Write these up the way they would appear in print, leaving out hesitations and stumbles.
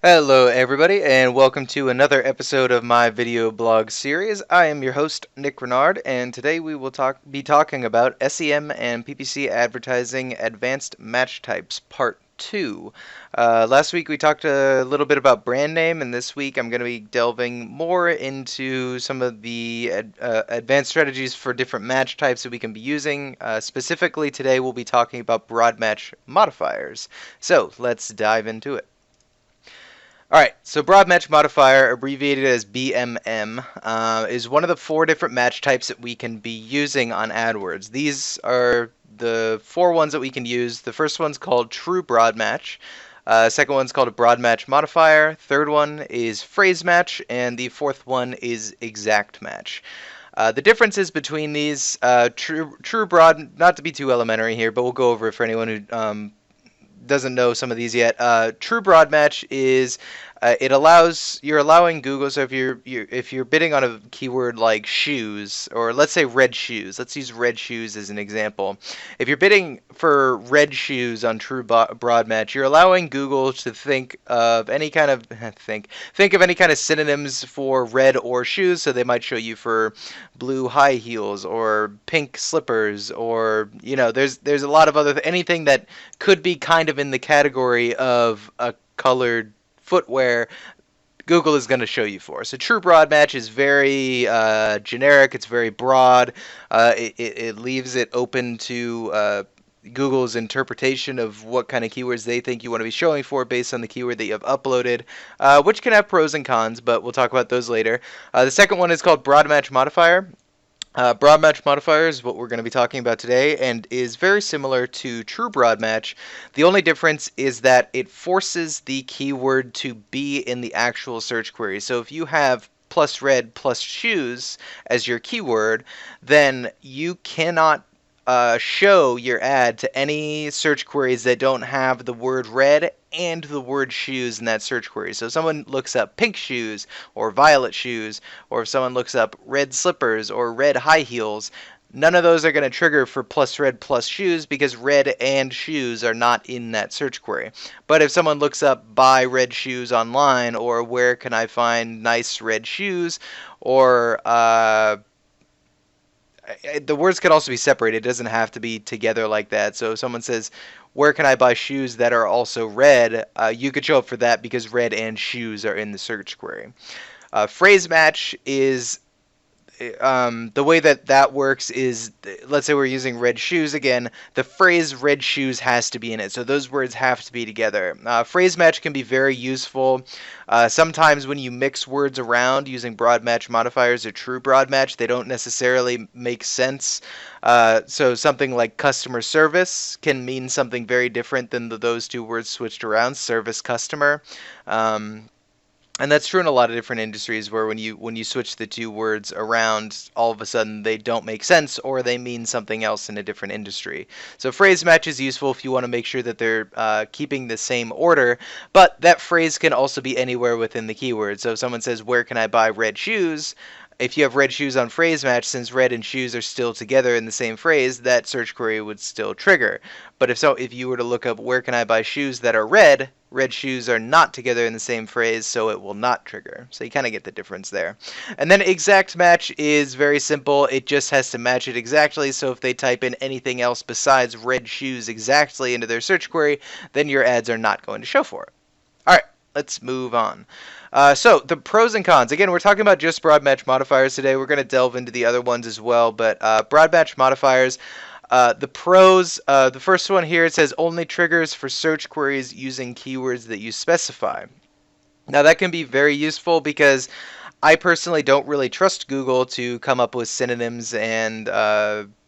Hello everybody and welcome to another episode of my video blog series. I am your host Nick Renard and today we will be talking about SEM and PPC advertising advanced match types part 2. Last week we talked a little bit about brand name, and this week I'm going to be delving more into some of the advanced strategies for different match types that we can be using. Specifically today we'll be talking about broad match modifiers. So let's dive into it. Alright, so broad match modifier, abbreviated as BMM, is one of the 4 different match types that we can be using on AdWords. These are the 4 ones that we can use. The first one's called true broad match. Second one's called a broad match modifier. Third one is phrase match, and the fourth one is exact match. The differences between these, true broad, not to be too elementary here, but we'll go over it for anyone who doesn't know some of these yet. True broad match is you're allowing Google. So if you're bidding on a keyword like shoes, or let's say red shoes, let's use red shoes as an example. If you're bidding for red shoes on true broad match, you're allowing Google to think of any kind of think of any kind of synonyms for red or shoes. So they might show you for blue high heels or pink slippers, or there's a lot of other anything that could be kind of in the category of a colored footwear. Google is going to show you for. So true broad match is very generic. It's very broad. It leaves it open to Google's interpretation of what kind of keywords they think you want to be showing for based on the keyword that you have uploaded, which can have pros and cons, but we'll talk about those later. The second one is called broad match modifier. Broad match modifier is what we're going to be talking about today, and is very similar to true broad match. The only difference is that it forces the keyword to be in the actual search query. So if you have plus red plus shoes as your keyword, then you cannot show your ad to any search queries that don't have the word red and the word shoes in that search query. So if someone looks up pink shoes or violet shoes, or if someone looks up red slippers or red high heels, none of those are going to trigger for plus red plus shoes because red and shoes are not in that search query. But if someone looks up buy red shoes online, or where can I find nice red shoes, or the words can also be separated. It doesn't have to be together like that. So if someone says, where can I buy shoes that are also red, you could show up for that because red and shoes are in the search query. Phrase match is the way that works is, let's say we're using red shoes again, the phrase red shoes has to be in it. So those words have to be together. Phrase match can be very useful. Sometimes when you mix words around using broad match modifiers or true broad match, they don't necessarily make sense. So something like customer service can mean something very different than those two words switched around, service customer. And that's true in a lot of different industries, where when you switch the two words around, all of a sudden they don't make sense, or they mean something else in a different industry. So phrase match is useful if you want to make sure that they're keeping the same order, but that phrase can also be anywhere within the keyword. So if someone says, where can I buy red shoes? If you have red shoes on phrase match, since red and shoes are still together in the same phrase, that search query would still trigger. But if you were to look up where can I buy shoes that are red, red shoes are not together in the same phrase, so it will not trigger. So you kind of get the difference there. And then exact match is very simple. It just has to match it exactly. So if they type in anything else besides red shoes exactly into their search query, then your ads are not going to show for it. All right, let's move on. So the pros and cons. Again, we're talking about just broad match modifiers today. We're going to delve into the other ones as well, but broad match modifiers. The pros, the first one here, it says only triggers for search queries using keywords that you specify. Now that can be very useful because I personally don't really trust Google to come up with synonyms and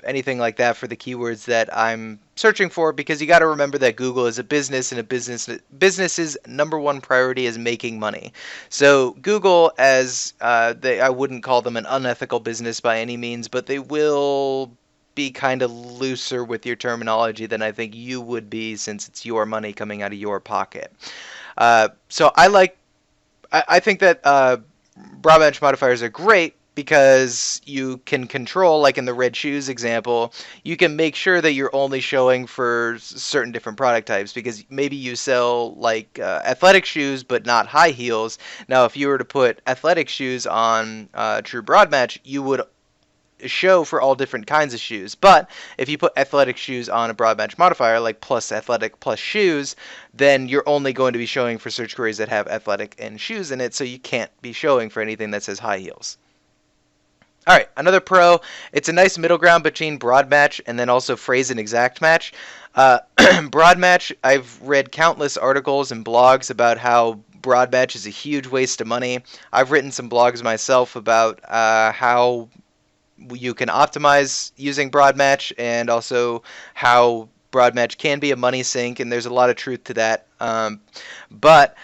anything like that for the keywords that I'm searching for, because you got to remember that Google is a business, and a business's number one priority is making money. So Google, as I wouldn't call them an unethical business by any means, but they will be kind of looser with your terminology than I think you would be, since it's your money coming out of your pocket. So I think that broad match modifiers are great because you can control, like in the red shoes example, you can make sure that you're only showing for certain different product types, because maybe you sell like athletic shoes but not high heels. Now, if you were to put athletic shoes on True Broad Match, you would show for all different kinds of shoes. But if you put athletic shoes on a broad match modifier, like plus athletic plus shoes, then you're only going to be showing for search queries that have athletic and shoes in it, so you can't be showing for anything that says high heels. All right, another pro. It's a nice middle ground between broad match and then also phrase and exact match. Broad match, I've read countless articles and blogs about how broad match is a huge waste of money. I've written some blogs myself about how you can optimize using broad match, and also how broad match can be a money sink, and there's a lot of truth to that. But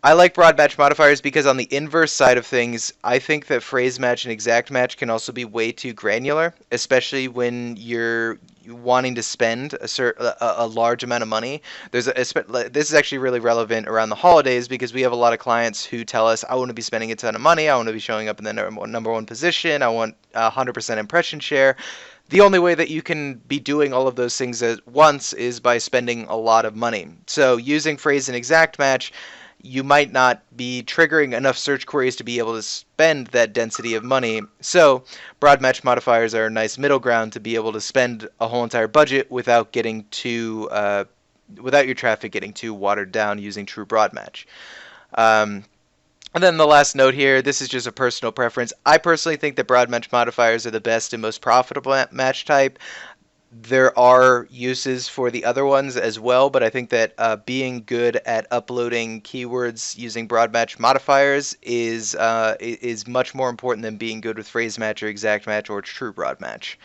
I like broad match modifiers because on the inverse side of things, I think that phrase match and exact match can also be way too granular, especially when you're wanting to spend a large amount of money. This is actually really relevant around the holidays, because we have a lot of clients who tell us, I want to be spending a ton of money, I want to be showing up in the number one position, I want 100% impression share. The only way that you can be doing all of those things at once is by spending a lot of money. So using phrase and exact match, you might not be triggering enough search queries to be able to spend that density of money. So broad match modifiers are a nice middle ground to be able to spend a whole entire budget without getting too without your traffic getting too watered down using true broad match. And then the last note here, this is just a personal preference. I personally think that broad match modifiers are the best and most profitable match type. There are uses for the other ones as well, but I think that being good at uploading keywords using broad match modifiers is much more important than being good with phrase match or exact match or true broad match.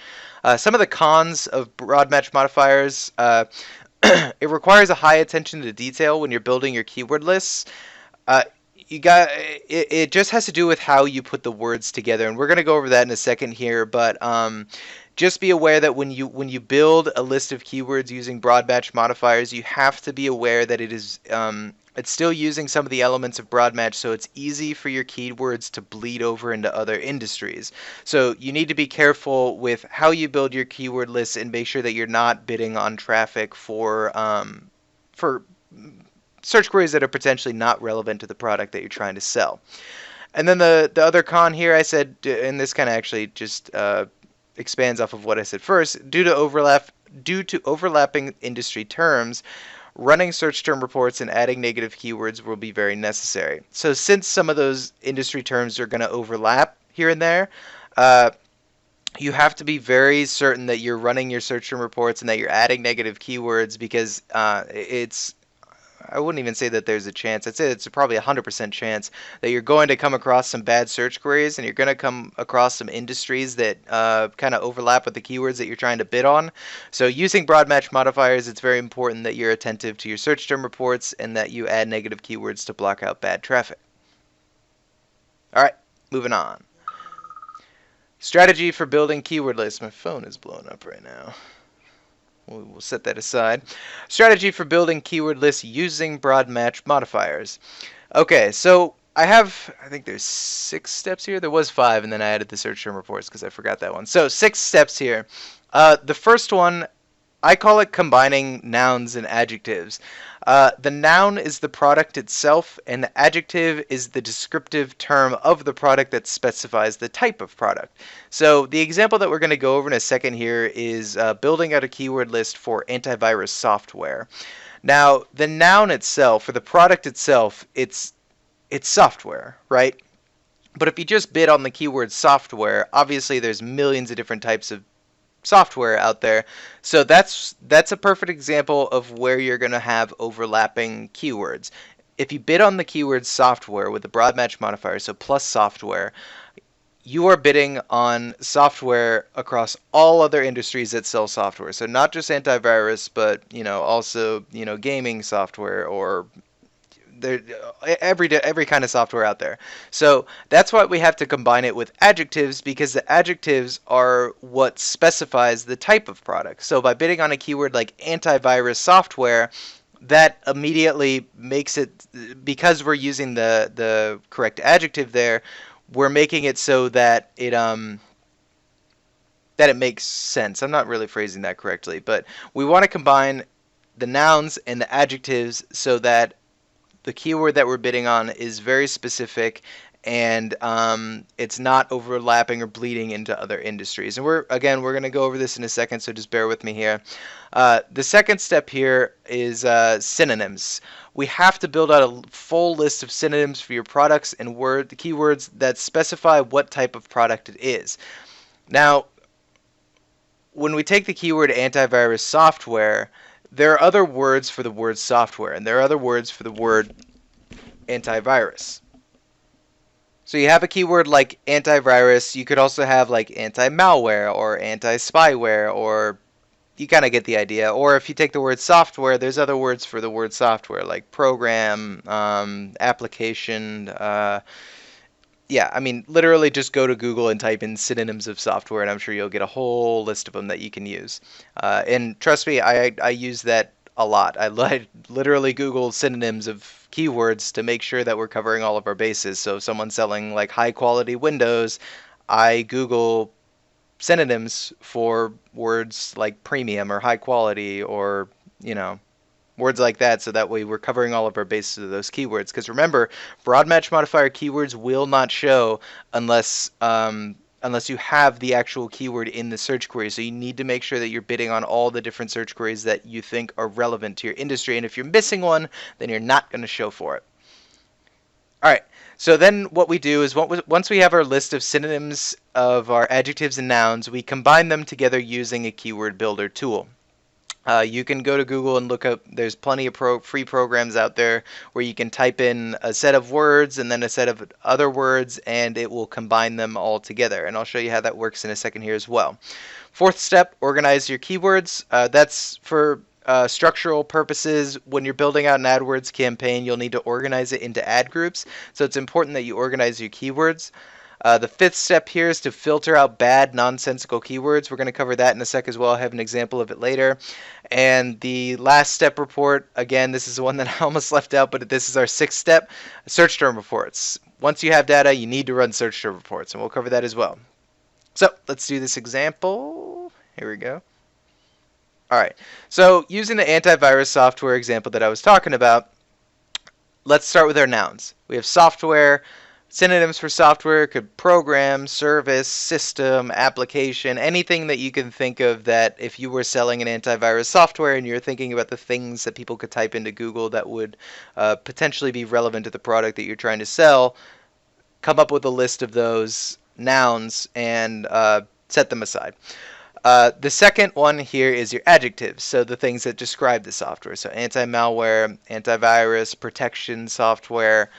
Some of the cons of broad match modifiers, it requires a high attention to detail when you're building your keyword lists. It just has to do with how you put the words together, and we're going to go over that in a second here, but just be aware that when you build a list of keywords using broad match modifiers, you have to be aware that it's still using some of the elements of broad match, so it's easy for your keywords to bleed over into other industries. So you need to be careful with how you build your keyword lists and make sure that you're not bidding on traffic for search queries that are potentially not relevant to the product that you're trying to sell. And then the other con here, I said, and this kind of actually just expands off of what I said first, due to overlapping industry terms, running search term reports and adding negative keywords will be very necessary. So since some of those industry terms are going to overlap here and there, you have to be very certain that you're running your search term reports and that you're adding negative keywords, because I wouldn't even say that there's a chance. I'd say it's probably 100% chance that you're going to come across some bad search queries, and you're going to come across some industries that kind of overlap with the keywords that you're trying to bid on. So using broad match modifiers, it's very important that you're attentive to your search term reports and that you add negative keywords to block out bad traffic. All right, moving on. Strategy for building keyword lists. My phone is blowing up right now. We'll set that aside. Strategy for building keyword lists using broad match modifiers. Okay, so I think there's 6 steps here. There was 5, and then I added the search term reports because I forgot that one. So 6 steps here. The first one, I call it combining nouns and adjectives. The noun is the product itself, and the adjective is the descriptive term of the product that specifies the type of product. So the example that we're going to go over in a second here is building out a keyword list for antivirus software. Now, the noun itself, or the product itself, it's software, right? But if you just bid on the keyword software, obviously there's millions of different types of software out there. So that's a perfect example of where you're going to have overlapping keywords. If you bid on the keyword software with the broad match modifier, so plus software, you are bidding on software across all other industries that sell software. So not just antivirus, but also gaming software, or every kind of software out there. So that's why we have to combine it with adjectives, because the adjectives are what specifies the type of product. So by bidding on a keyword like antivirus software, that immediately makes it, because we're using the correct adjective there, we're making it so that it makes sense. I'm not really phrasing that correctly, but we want to combine the nouns and the adjectives so that the keyword that we're bidding on is very specific, and it's not overlapping or bleeding into other industries. And we're going to go over this in a second, so just bear with me here. The second step here is synonyms. We have to build out a full list of synonyms for your products and keywords that specify what type of product it is. Now, when we take the keyword antivirus software, there are other words for the word software, and there are other words for the word antivirus. So you have a keyword like antivirus. You could also have like anti-malware or anti-spyware, or you kind of get the idea. Or if you take the word software, there's other words for the word software like program, application. Yeah, I mean, literally just go to Google and type in synonyms of software, and I'm sure you'll get a whole list of them that you can use. And trust me, I use that a lot. I literally Google synonyms of keywords to make sure that we're covering all of our bases. So if someone's selling like high quality windows, I Google synonyms for words like premium or high quality, or, words like that, so that way we're covering all of our bases of those keywords. Because remember, broad match modifier keywords will not show unless you have the actual keyword in the search query. So you need to make sure that you're bidding on all the different search queries that you think are relevant to your industry. And if you're missing one, then you're not going to show for it. All right. So then what we do is once we have our list of synonyms of our adjectives and nouns, we combine them together using a keyword builder tool. You can go to Google and look up, there's plenty of free programs out there where you can type in a set of words and then a set of other words, and it will combine them all together. And I'll show you how that works in a second here as well. Fourth step, organize your keywords. That's for structural purposes. When you're building out an AdWords campaign, you'll need to organize it into ad groups. So it's important that you organize your keywords. The fifth step here is to filter out bad, nonsensical keywords. We're going to cover that in a sec as well. I have an example of it later. And the last step report, again, this is the one that I almost left out, but this is our sixth step, search term reports. Once you have data, you need to run search term reports, and we'll cover that as well. So let's do this example. Here we go. All right, so using the antivirus software example that I was talking about, let's start with our nouns. We have software. Synonyms for software could program, service, system, application, anything that you can think of that if you were selling an antivirus software and you're thinking about the things that people could type into Google that would potentially be relevant to the product that you're trying to sell, come up with a list of those nouns and set them aside. The second one here is your adjectives, so the things that describe the software. So anti-malware, antivirus, protection software.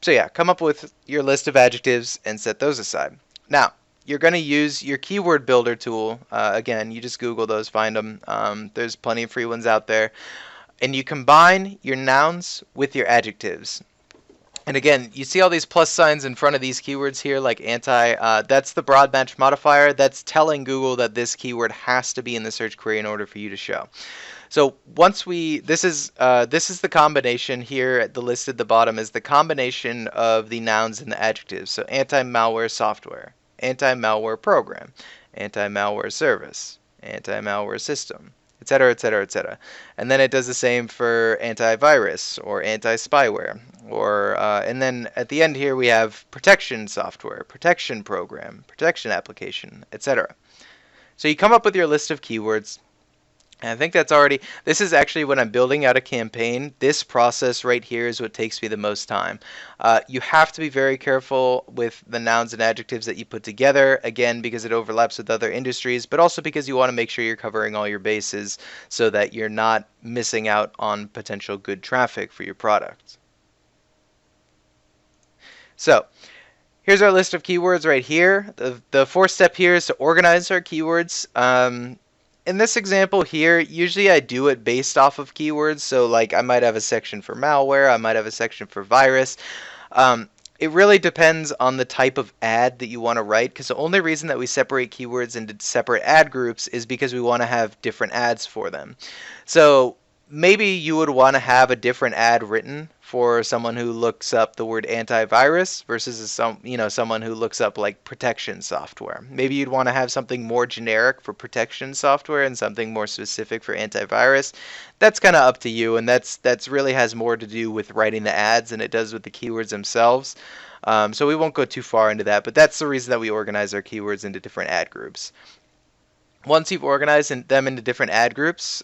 So yeah, come up with your list of adjectives and set those aside. Now, you're going to use your keyword builder tool. Again, you just Google those, find them. There's plenty of free ones out there. And you combine your nouns with your adjectives. And again, you see all these plus signs in front of these keywords here, like that's the broad match modifier. That's telling Google that this keyword has to be in the search query in order for you to show. So once this is the combination here. The list at the bottom is the combination of the nouns and the adjectives. So anti-malware software, anti-malware program, anti-malware service, anti-malware system, etc., etc., etc. And then it does the same for antivirus or anti-spyware, or and then at the end here we have protection software, protection program, protection application, etc. So you come up with your list of keywords. And I think this is actually when I'm building out a campaign. This process right here is what takes me the most time. You have to be very careful with the nouns and adjectives that you put together, again, because it overlaps with other industries, but also because you want to make sure you're covering all your bases so that you're not missing out on potential good traffic for your product. So here's our list of keywords right here. The fourth step here is to organize our keywords. In this example here, usually I do it based off of keywords. So like I might have a section for malware, I might have a section for virus. It really depends on the type of ad that you want to write, because the only reason that we separate keywords into separate ad groups is because we want to have different ads for them. So maybe you would want to have a different ad written for someone who looks up the word antivirus versus someone who looks up like protection software. Maybe you'd want to have something more generic for protection software and something more specific for antivirus. That's kind of up to you, and that's really has more to do with writing the ads than it does with the keywords themselves. So we won't go too far into that, but that's the reason that we organize our keywords into different ad groups. Once you've organized them into different ad groups,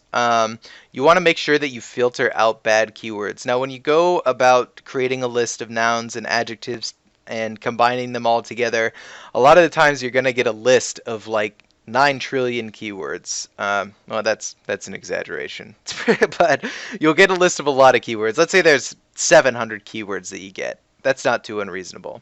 you want to make sure that you filter out bad keywords. Now, when you go about creating a list of nouns and adjectives and combining them all together, a lot of the times you're going to get a list of like 9 trillion keywords. Well, that's an exaggeration, but you'll get a list of a lot of keywords. Let's say there's 700 keywords that you get. That's not too unreasonable.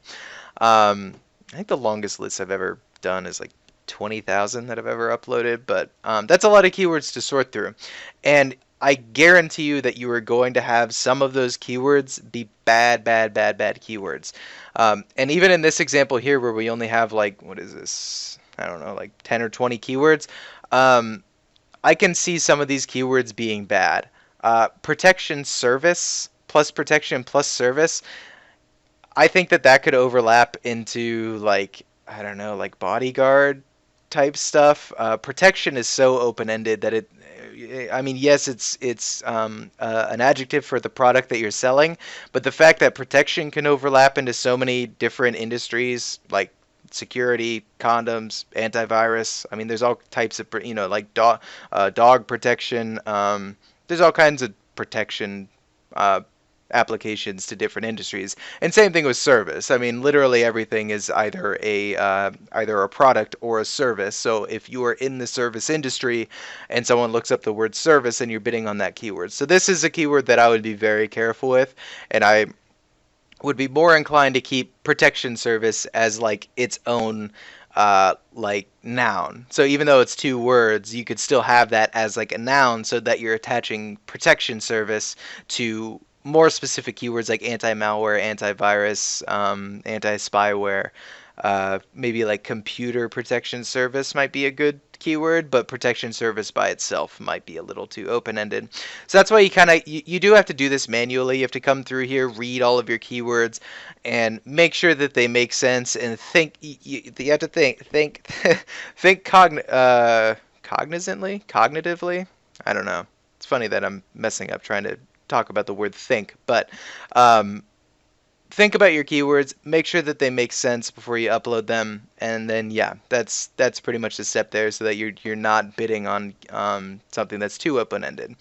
I think the longest list I've ever done is like 20,000 that I've ever uploaded, but that's a lot of keywords to sort through. And I guarantee you that you are going to have some of those keywords be bad keywords. And even in this example here where we only have like, what is this? I don't know, like 10 or 20 keywords. I can see some of these keywords being bad. Protection service plus protection plus service. I think that could overlap into like, I don't know, like bodyguard type stuff. Protection is so open-ended that yes, it's an adjective for the product that you're selling, but the fact that protection can overlap into so many different industries, like security, condoms, antivirus. I mean, there's all types of, like dog protection. There's all kinds of protection applications to different industries, and same thing with service. I mean, literally everything is either a product or a service. So if you are in the service industry and someone looks up the word service, and you're bidding on that keyword. So this is a keyword that I would be very careful with, and I would be more inclined to keep protection service as like its own like noun. So even though it's 2 words, you could still have that as like a noun, so that you're attaching protection service to more specific keywords like anti-malware, antivirus, anti-spyware. Maybe like computer protection service might be a good keyword, but protection service by itself might be a little too open-ended. So that's why you do have to do this manually. You have to come through here, read all of your keywords, and make sure that they make sense, and think. You have to think cognitively. I don't know. It's funny that I'm messing up trying to talk about the word think, but think about your keywords, make sure that they make sense before you upload them, and then yeah, that's pretty much the step there, so that you're not bidding on something that's too open-ended.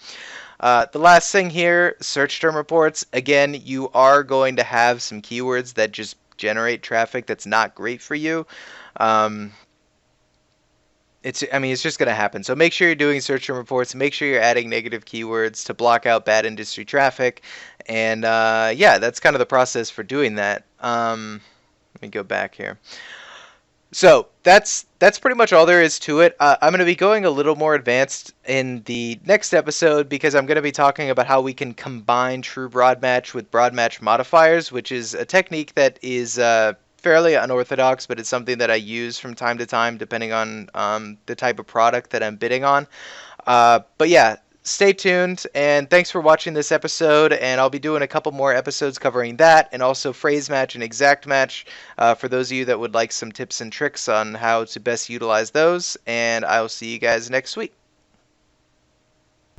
The last thing here, search term reports. Again, you are going to have some keywords that just generate traffic that's not great for you. It's just going to happen. So make sure you're doing search term reports. Make sure you're adding negative keywords to block out bad industry traffic. And yeah, that's kind of the process for doing that. Let me go back here. So that's pretty much all there is to it. I'm going to be going a little more advanced in the next episode, because I'm going to be talking about how we can combine true broad match with broad match modifiers, which is a technique that is fairly unorthodox, but it's something that I use from time to time depending on the type of product that I'm bidding on. But yeah, stay tuned, and thanks for watching this episode, and I'll be doing a couple more episodes covering that, and also phrase match and exact match for those of you that would like some tips and tricks on how to best utilize those, and I will see you guys next week.